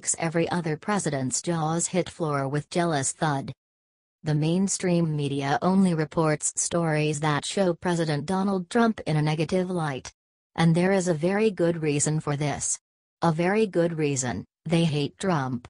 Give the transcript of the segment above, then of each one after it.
makes every other president's jaws hit floor with jealous thud. The mainstream media only reports stories that show President Donald Trump in a negative light. And there is a very good reason for this. A very good reason: they hate Trump.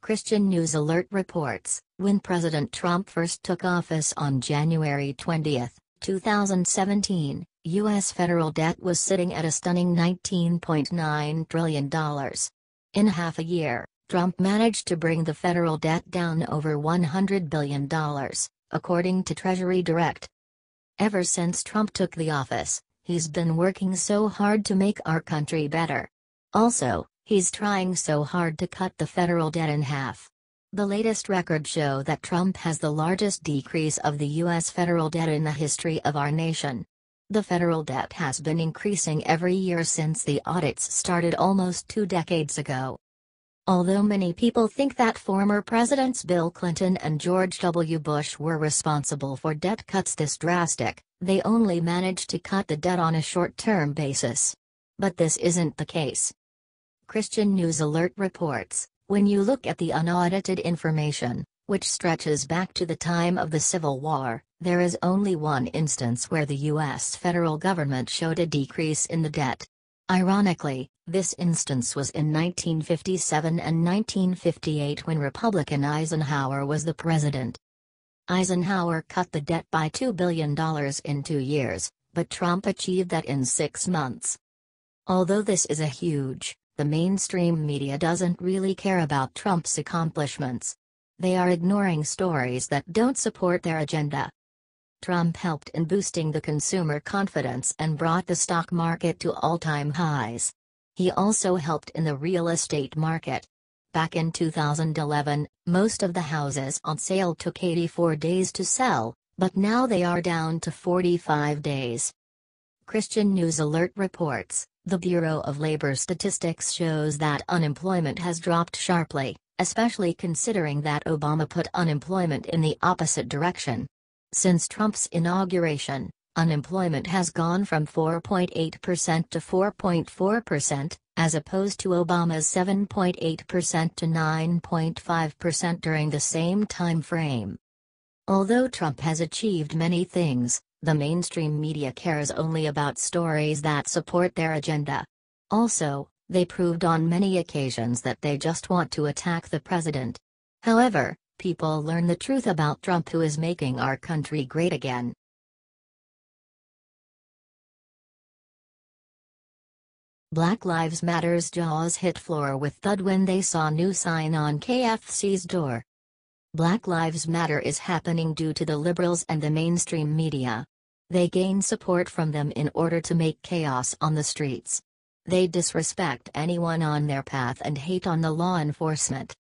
Christian News Alert reports, when President Trump first took office on January 20, 2017, U.S. federal debt was sitting at a stunning $19.9 trillion. In half a year, Trump managed to bring the federal debt down over $100 billion, according to Treasury Direct. Ever since Trump took the office, he's been working so hard to make our country better. Also, he's trying so hard to cut the federal debt in half. The latest records show that Trump has the largest decrease of the U.S. federal debt in the history of our nation. The federal debt has been increasing every year since the audits started almost 2 decades ago. Although many people think that former Presidents Bill Clinton and George W. Bush were responsible for debt cuts this drastic, they only managed to cut the debt on a short-term basis. But this isn't the case. Christian News Alert reports, when you look at the unaudited information, which stretches back to the time of the Civil War, there is only one instance where the U.S. federal government showed a decrease in the debt. Ironically, this instance was in 1957 and 1958 when Republican Eisenhower was the president. Eisenhower cut the debt by $2 billion in 2 years, but Trump achieved that in 6 months. Although this is a huge, the mainstream media doesn't really care about Trump's accomplishments. They are ignoring stories that don't support their agenda. Trump helped in boosting the consumer confidence and brought the stock market to all-time highs. He also helped in the real estate market. Back in 2011, most of the houses on sale took 84 days to sell, but now they are down to 45 days. Christian News Alert reports, the Bureau of Labor Statistics shows that unemployment has dropped sharply, especially considering that Obama put unemployment in the opposite direction. Since Trump's inauguration, unemployment has gone from 4.8% to 4.4%, as opposed to Obama's 7.8% to 9.5% during the same time frame. Although Trump has achieved many things, the mainstream media cares only about stories that support their agenda. Also, they proved on many occasions that they just want to attack the president. However, people learn the truth about Trump, who is making our country great again. Black Lives Matter's jaws hit floor with thud when they saw new sign on KFC's door. Black Lives Matter is happening due to the liberals and the mainstream media. They gain support from them in order to make chaos on the streets. They disrespect anyone on their path and hate on the law enforcement.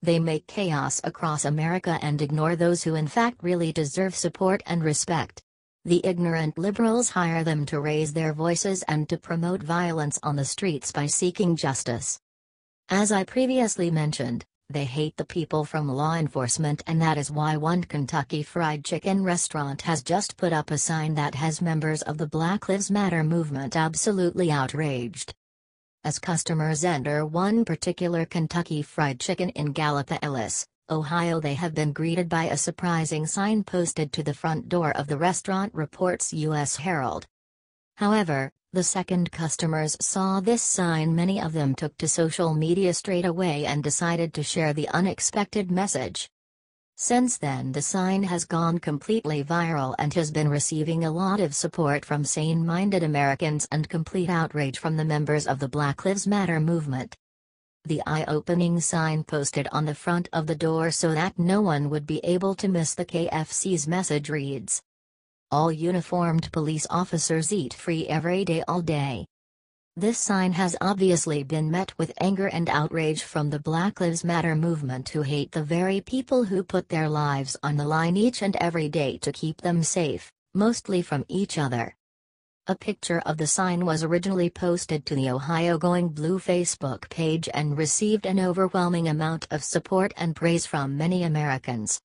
They make chaos across America and ignore those who in fact really deserve support and respect. The ignorant liberals hire them to raise their voices and to promote violence on the streets by seeking justice. As I previously mentioned, they hate the people from law enforcement, and that is why one Kentucky Fried Chicken restaurant has just put up a sign that has members of the Black Lives Matter movement absolutely outraged. As customers enter one particular Kentucky Fried Chicken in Gallipolis, Ohio, they have been greeted by a surprising sign posted to the front door of the restaurant, reports U.S. Herald. However, the second customers saw this sign, many of them took to social media straight away and decided to share the unexpected message. Since then, the sign has gone completely viral and has been receiving a lot of support from sane-minded Americans and complete outrage from the members of the Black Lives Matter movement. The eye-opening sign posted on the front of the door so that no one would be able to miss the KFC's message reads, "All uniformed police officers eat free every day all day." This sign has obviously been met with anger and outrage from the Black Lives Matter movement, who hate the very people who put their lives on the line each and every day to keep them safe, mostly from each other. A picture of the sign was originally posted to the Ohio Going Blue Facebook page and received an overwhelming amount of support and praise from many Americans.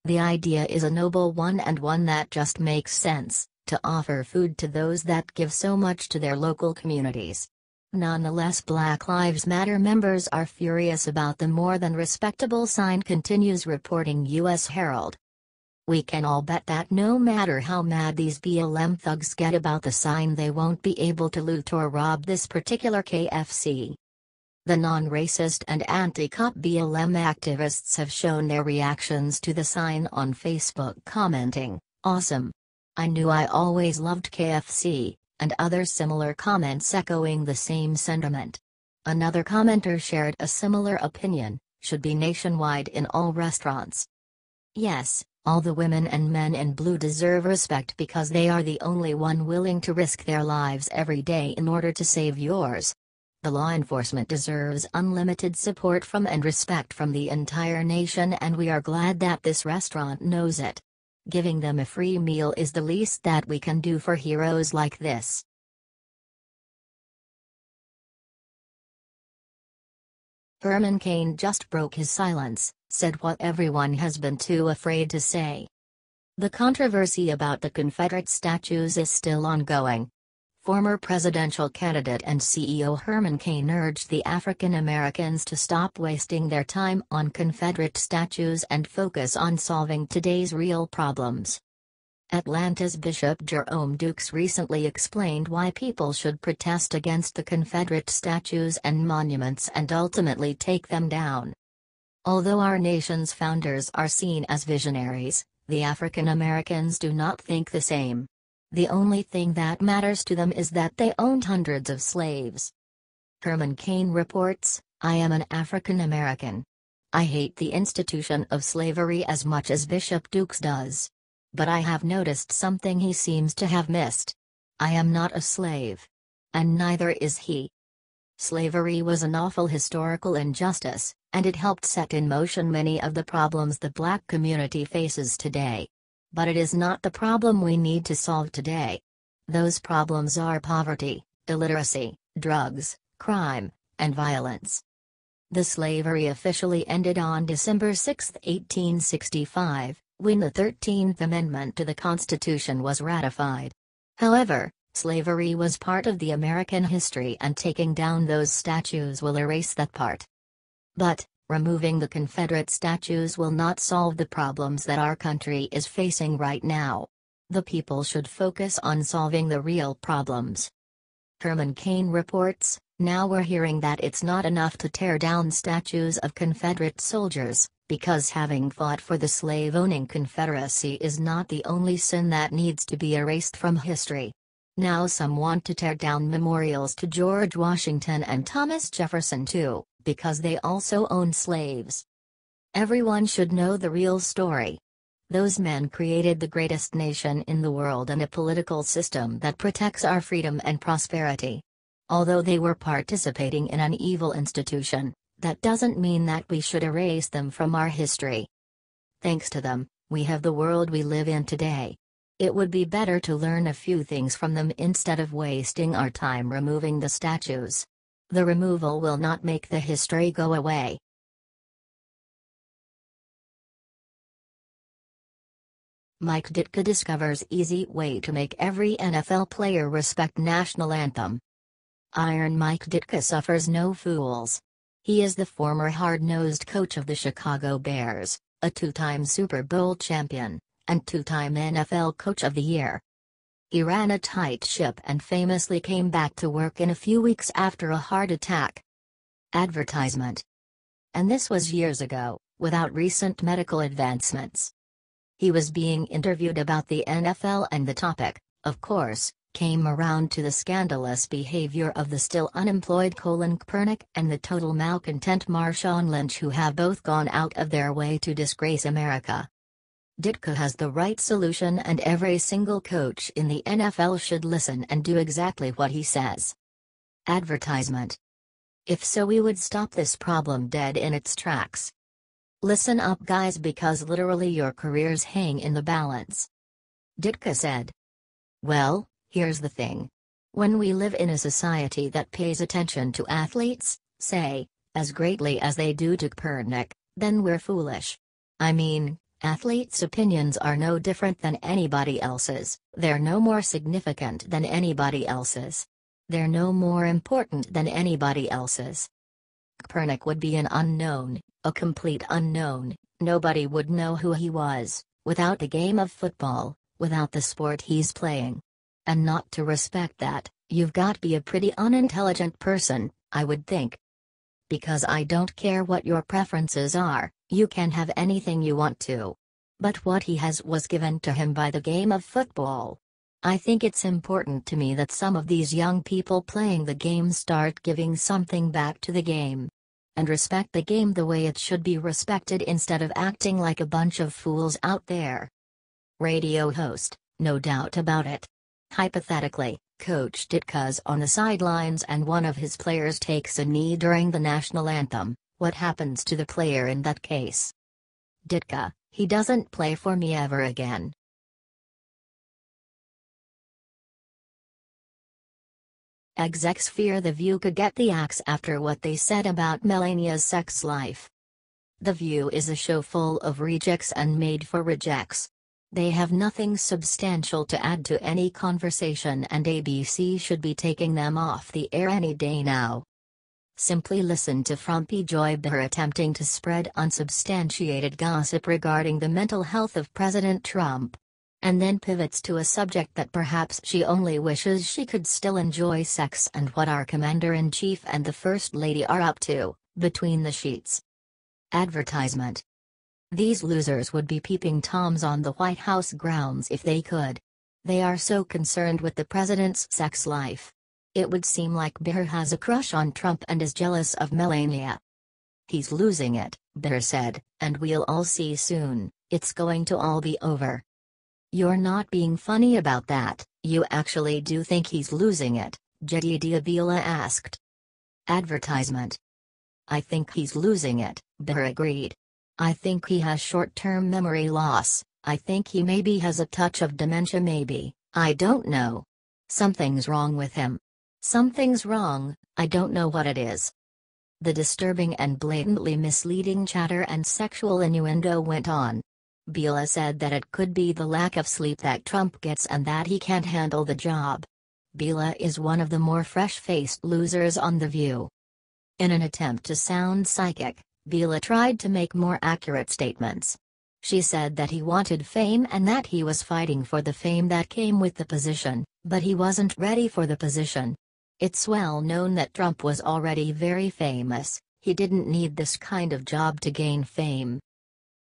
The idea is a noble one and one that just makes sense, to offer food to those that give so much to their local communities. Nonetheless, Black Lives Matter members are furious about the more than respectable sign, continues reporting U.S. Herald. We can all bet that no matter how mad these BLM thugs get about the sign, they won't be able to loot or rob this particular KFC. The non-racist and anti-cop BLM activists have shown their reactions to the sign on Facebook, commenting, "Awesome. I knew I always loved KFC," and other similar comments echoing the same sentiment. Another commenter shared a similar opinion, "Should be nationwide in all restaurants." Yes, all the women and men in blue deserve respect because they are the only one willing to risk their lives every day in order to save yours. The law enforcement deserves unlimited support from and respect from the entire nation, and we are glad that this restaurant knows it. Giving them a free meal is the least that we can do for heroes like this. Herman Cain just broke his silence, said what everyone has been too afraid to say. The controversy about the Confederate statues is still ongoing. Former presidential candidate and CEO Herman Cain urged the African Americans to stop wasting their time on Confederate statues and focus on solving today's real problems. Atlanta's Bishop Jerome Dukes recently explained why people should protest against the Confederate statues and monuments and ultimately take them down. Although our nation's founders are seen as visionaries, the African Americans do not think the same. The only thing that matters to them is that they owned hundreds of slaves. Herman Cain reports, "I am an African American. I hate the institution of slavery as much as Bishop Dukes does. But I have noticed something he seems to have missed. I am not a slave. And neither is he. Slavery was an awful historical injustice, and it helped set in motion many of the problems the black community faces today. But it is not the problem we need to solve today. Those problems are poverty, illiteracy, drugs, crime, and violence." The slavery officially ended on December 6, 1865, when the 13th Amendment to the Constitution was ratified. However, slavery was part of the American history, and taking down those statues will erase that part. But, removing the Confederate statues will not solve the problems that our country is facing right now. The people should focus on solving the real problems. Herman Cain reports, "Now we're hearing that it's not enough to tear down statues of Confederate soldiers, because having fought for the slave-owning Confederacy is not the only sin that needs to be erased from history. Now some want to tear down memorials to George Washington and Thomas Jefferson too, because they also owned slaves. Everyone should know the real story. Those men created the greatest nation in the world and a political system that protects our freedom and prosperity. Although they were participating in an evil institution, that doesn't mean that we should erase them from our history. Thanks to them, we have the world we live in today. It would be better to learn a few things from them instead of wasting our time removing the statues. The removal will not make the history go away." Mike Ditka discovers easy way to make every NFL player respect national anthem. Iron Mike Ditka suffers no fools. He is the former hard-nosed coach of the Chicago Bears, a two-time Super Bowl champion, and two-time NFL Coach of the Year. He ran a tight ship and famously came back to work in a few weeks after a heart attack. Advertisement. And this was years ago, without recent medical advancements. He was being interviewed about the NFL, and the topic, of course, came around to the scandalous behavior of the still unemployed Colin Kaepernick and the total malcontent Marshawn Lynch, who have both gone out of their way to disgrace America. Ditka has the right solution, and every single coach in the NFL should listen and do exactly what he says. Advertisement. If so, we would stop this problem dead in its tracks. Listen up, guys, because literally your careers hang in the balance. Ditka said. Well, here's the thing. When we live in a society that pays attention to athletes, say, as greatly as they do to Kaepernick, then we're foolish. I mean, athletes' opinions are no different than anybody else's, they're no more significant than anybody else's. They're no more important than anybody else's. Kaepernick would be an unknown, a complete unknown. Nobody would know who he was, without the game of football, without the sport he's playing. And not to respect that, you've got to be a pretty unintelligent person, I would think. Because I don't care what your preferences are, you can have anything you want to. But what he has was given to him by the game of football. I think it's important to me that some of these young people playing the game start giving something back to the game. And respect the game the way it should be respected instead of acting like a bunch of fools out there. Radio host, no doubt about it. Hypothetically, Coach Ditka's on the sidelines and one of his players takes a knee during the national anthem. What happens to the player in that case? Ditka, he doesn't play for me ever again. Execs fear The View could get the axe after what they said about Melania's sex life. The View is a show full of rejects and made for rejects. They have nothing substantial to add to any conversation and ABC should be taking them off the air any day now. Simply listen to Frumpy Joy Behar attempting to spread unsubstantiated gossip regarding the mental health of President Trump. And then pivots to a subject that perhaps she only wishes she could still enjoy sex and what our Commander-in-Chief and the First Lady are up to, between the sheets. Advertisement. These losers would be peeping toms on the White House grounds if they could. They are so concerned with the president's sex life. It would seem like Behar has a crush on Trump and is jealous of Melania. He's losing it, Behar said, and we'll all see soon, it's going to all be over. You're not being funny about that, you actually do think he's losing it, Jedidiah Bila asked. Advertisement. I think he's losing it, Behar agreed. I think he has short-term memory loss, I think he maybe has a touch of dementia maybe, I don't know. Something's wrong with him. Something's wrong, I don't know what it is. The disturbing and blatantly misleading chatter and sexual innuendo went on. Bila said that it could be the lack of sleep that Trump gets and that he can't handle the job. Bila is one of the more fresh-faced losers on The View. In an attempt to sound psychic, Bila tried to make more accurate statements. She said that he wanted fame and that he was fighting for the fame that came with the position, but he wasn't ready for the position. It's well known that Trump was already very famous, he didn't need this kind of job to gain fame.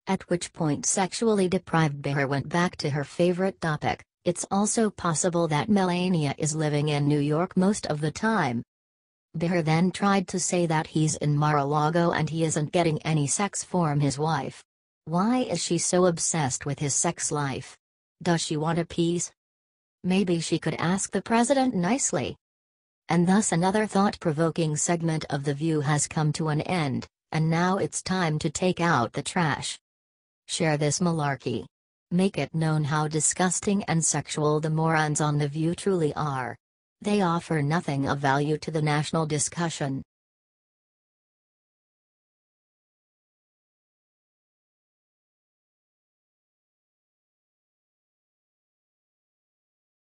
At which point sexually deprived Behar went back to her favorite topic, it's also possible that Melania is living in New York most of the time. Behar then tried to say that he's in Mar-a-Lago and he isn't getting any sex from his wife. Why is she so obsessed with his sex life? Does she want a piece? Maybe she could ask the president nicely. And thus another thought-provoking segment of The View has come to an end, and now it's time to take out the trash. Share this malarkey. Make it known how disgusting and sexual the morons on The View truly are. They offer nothing of value to the national discussion.